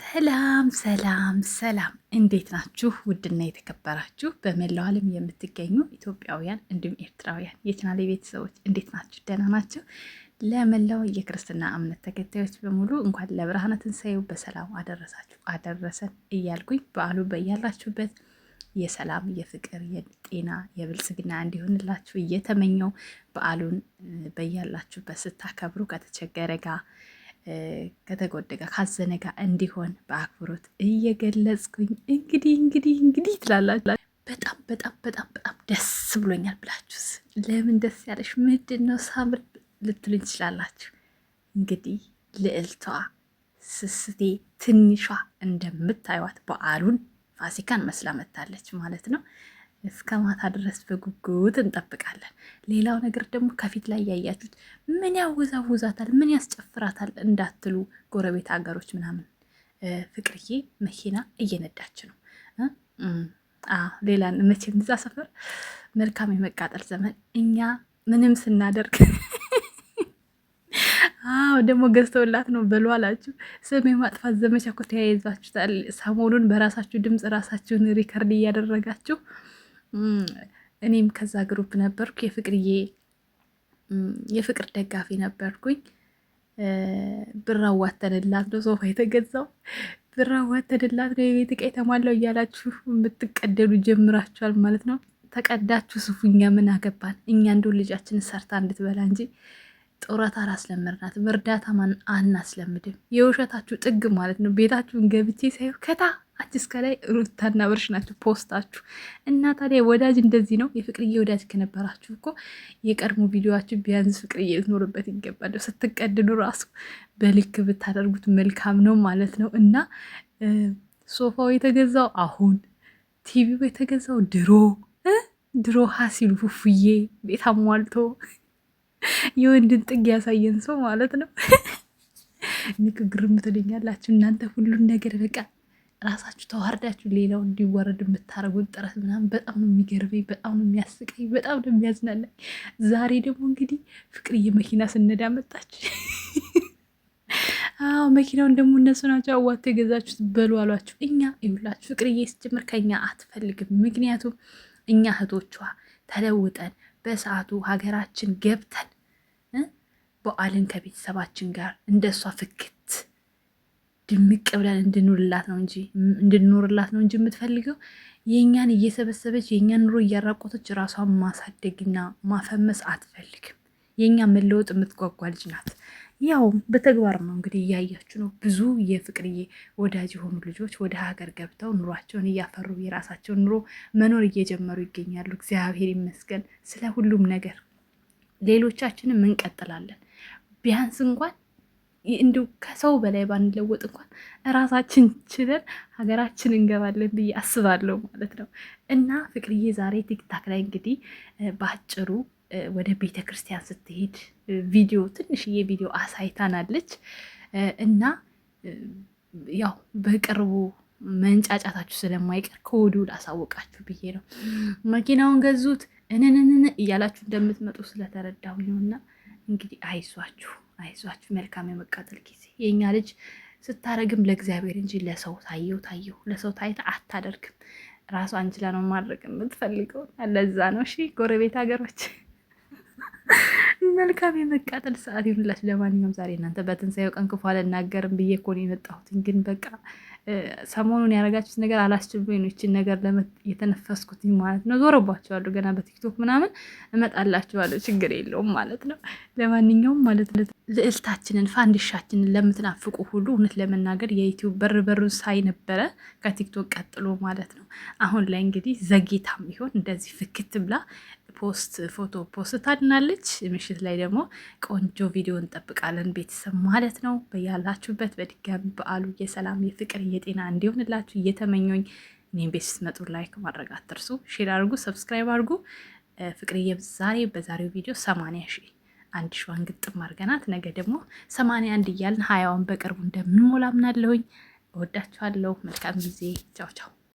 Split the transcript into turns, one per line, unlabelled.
ሰላም ሰላም ሰላም፣ እንዴት ናችሁ? ውድና የተከበራችሁ በመላው ዓለም የምትገኙ ኢትዮጵያውያን እንዲሁም ኤርትራውያን የቻናሌ ቤተሰቦች እንዴት ናችሁ? ደህና ናቸው። ለመላው የክርስትና እምነት ተከታዮች በሙሉ እንኳን ለብርሃነ ትንሣኤው በሰላም አደረሳችሁ አደረሰን እያልኩኝ በዓሉ በያላችሁበት የሰላም የፍቅር የጤና የብልጽግና እንዲሆንላችሁ እየተመኘው በዓሉን በያላችሁበት ስታከብሩ ከተቸገረ ጋር ከተጎደጋ ካዘነጋ እንዲሆን በአክብሮት እየገለጽኩኝ እንግዲህ ትላላችሁ። በጣም በጣም በጣም በጣም ደስ ብሎኛል ብላችሁስ ለምን ደስ ያለሽ ምንድን ነው ሳምር ልትሉኝ ትችላላችሁ። እንግዲህ ልዕልቷ ስስቴ ትንሿ እንደምታዩት በዓሉን ፋሲካን መስላ መታለች ማለት ነው። እስከ ማታ ድረስ በጉጉት እንጠብቃለን። ሌላው ነገር ደግሞ ከፊት ላይ ያያችሁት ምን ያወዛውዛታል፣ ምን ያስጨፍራታል እንዳትሉ ጎረቤት ሀገሮች ምናምን ፍቅርዬ መኪና እየነዳች ነው። ሌላ መቼም እዛ ሰፈር መልካም የመቃጠል ዘመን እኛ ምንም ስናደርግ ደግሞ ገዝተውላት ነው በሉ አላችሁ። ስም የማጥፋት ዘመቻ እኮ ተያይዛችሁታል። ሰሞኑን በራሳችሁ ድምፅ ራሳችሁን ሪከርድ እያደረጋችሁ እኔም ከዛ ግሩፕ ነበርኩ። የፍቅር ደጋፊ ነበርኩኝ። ብር አዋተንላት ነው ሶፋ የተገዛው፣ ብር አዋተንላት ነው የቤት ዕቃ የተሟላው እያላችሁ የምትቀደሉ ጀምራችኋል ማለት ነው። ተቀዳችሁ ስፉኛ ምን አገባን እኛ እንደው ልጃችን ሰርታ እንድትበላ እንጂ ጡረታ አላስለመድናትም። እርዳታ አናስለምድም። የውሸታችሁ ጥግ ማለት ነው። ቤታችሁን ገብቼ ሳይሆን ከታች እስከ ላይ ሩታና ብርሽ ናቸው ፖስታችሁ። እና ታዲያ ወዳጅ እንደዚህ ነው። የፍቅርዬ ወዳጅ ከነበራችሁ እኮ የቀድሞ ቪዲዮችሁ ቢያንስ ፍቅርዬ ልትኖርበት ይገባል። ስትቀድሉ ራሱ በልክ ብታደርጉት መልካም ነው ማለት ነው። እና ሶፋው የተገዛው አሁን፣ ቲቪው የተገዛው ድሮ ሀሲሉ ፉፉዬ ቤት አሟልቶ የወንድን ጥግ ያሳየን ሰው ማለት ነው። ንግግር ምትልኛላችሁ እናንተ ሁሉን ነገር በቃ ራሳችሁ ተዋርዳችሁ ሌላው እንዲዋረድ የምታደርጉት ጥረት ምናምን በጣም ነው የሚገርበኝ፣ በጣም ነው የሚያስቀኝ፣ በጣም ነው የሚያዝናናኝ። ዛሬ ደግሞ እንግዲህ ፍቅርዬ መኪና ስነዳ መጣች። መኪናውን ደግሞ እነሱ ናቸው አዋቶ የገዛችሁት በሉ አሏችሁ። እኛ ይሁላችሁ ፍቅርዬ ሲጀምር ከኛ አትፈልግም። ምክንያቱም እኛ እህቶቿ ተለውጠን በሰዓቱ ሀገራችን ገብተን በዓልን ከቤተሰባችን ጋር እንደሷ ፍክት ድምቅ ብለን እንድንኖርላት ነው እንጂ የምትፈልገው የእኛን እየሰበሰበች የእኛን ኑሮ እያራቆተች ራሷን ማሳደግና ማፈመስ አትፈልግም። የእኛን መለወጥ የምትጓጓ ልጅ ናት። ያው በተግባር ነው እንግዲህ እያያችሁ ነው። ብዙ የፍቅርዬ ወዳጅ የሆኑ ልጆች ወደ ሀገር ገብተው ኑሯቸውን እያፈሩ የራሳቸውን ኑሮ መኖር እየጀመሩ ይገኛሉ። እግዚአብሔር ይመስገን ስለ ሁሉም ነገር። ሌሎቻችንም እንቀጥላለን። ቢያንስ እንኳን እንዲሁ ከሰው በላይ ባንለወጥ እንኳን ራሳችን ችለን ሀገራችን እንገባለን ብዬ አስባለሁ ማለት ነው። እና ፍቅርዬ ዛሬ ቲክታክ ላይ እንግዲህ በአጭሩ ወደ ቤተ ክርስቲያን ስትሄድ ትንሽዬ ቪዲዮ አሳይታናለች። እና ያው በቅርቡ መንጫጫታችሁ ስለማይቀር ከወዲሁ ላሳወቃችሁ ብዬ ነው። መኪናውን ገዙት እንንንን እያላችሁ እንደምትመጡ ስለተረዳሁ ነው። እና እንግዲህ አይዟችሁ፣ መልካም የመቃጠል ጊዜ። የእኛ ልጅ ስታረግም ለእግዚአብሔር እንጂ ለሰው ታየው ለሰው ታይታ አታደርግም። ራሷ አንችላ ነው ማድረግ የምትፈልገው። ለዛ ነው። እሺ ጎረቤት ሀገሮች መልካም የመቃጠል ሰዓት ይሁንላችሁ። ለማንኛውም ዛሬ እናንተ በትንሣኤው ቀን ክፉ አልናገርም ብዬ እኮ ነው የመጣሁት። ግን በቃ ሰሞኑን ያደረጋችሁት ነገር አላስችል ብሎኝ ነው ይችን ነገር የተነፈስኩት ማለት ነው። ዞረባችኋለሁ፣ ገና በቲክቶክ ምናምን እመጣላችኋለሁ፣ ችግር የለውም ማለት ነው። ለማንኛውም ማለት ነው ልዕልታችንን ፋንዲሻችንን ለምትናፍቁ ሁሉ እውነት ለመናገር የዩቲዩብ በሩን ሳይ ነበረ ከቲክቶክ ቀጥሎ ማለት ነው። አሁን ላይ እንግዲህ ዘጌታም ቢሆን እንደዚህ ፍክት ብላ ፎቶ ፖስት ታድናለች። ምሽት ላይ ደግሞ ቆንጆ ቪዲዮ እንጠብቃለን ቤተሰብ ማለት ነው። በያላችሁበት በድጋሚ በዓሉ የሰላም የፍቅር የጤና እንዲሆንላችሁ እየተመኘኝ እኔም ቤት ስትመጡ ላይክ ማድረግ አትርሱ፣ ሼር አድርጉ፣ ሰብስክራይብ አድርጉ። ፍቅርዬ በዛሬው ቪዲዮ 80,000 አንድ ሺዋን ግጥም አድርገናት ነገ ደግሞ 81 እያልን 20ዋን በቅርቡ እንደምንሞላ ምናለሁኝ። እወዳችኋለሁ። መልካም ጊዜ። ቻው ቻው።